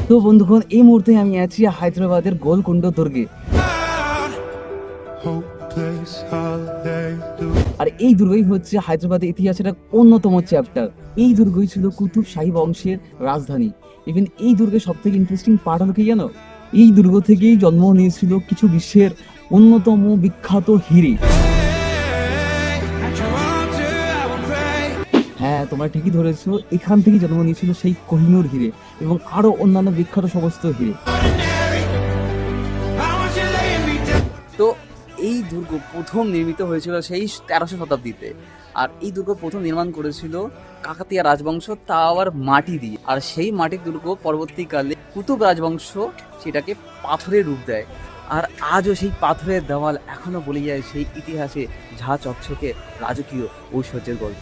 তো বন্ধুগণ, এই মুহূর্তে আমি আছি হায়দ্রাবাদের গোলকুন্ড দুর্গে। আর এই দুর্গই হচ্ছে হায়দ্রাবাদের ইতিহাসের এক অন্যতম চ্যাপ্টার। এই দুর্গই ছিল কুতুব শাহী বংশের রাজধানী। ইভেন এই দুর্গের সব থেকে ইন্টারেস্টিং পার্ট হলো কি জানো, এই দুর্গ থেকেই জন্ম নিয়েছিল কিছু বিশ্বের অন্যতম বিখ্যাত হিরে। হ্যাঁ, তোমরা ঠিকই ধরেছো, এখান থেকে জন্ম নিয়েছিল সেই কোহিনূর হিরে এবং আরো অন্যান্য বিখ্যাত সমস্ত হিরে। তো এই দুর্গ প্রথম নির্মিত হয়েছিল সেই 1300 শতাব্দীতে। আর এই দুর্গ প্রথম নির্মাণ করেছিল কাকাতিয়া রাজবংশ, তা আবার মাটি দিয়ে। আর সেই মাটির দুর্গ পরবর্তীকালে কুতুব রাজবংশ সেটাকে পাথরের রূপ দেয়। আর আজও সেই পাথরের দেওয়াল এখনো বলে যায় সেই ইতিহাসে ঝা চকচকে রাজকীয় ঐশ্বর্যের গল্প।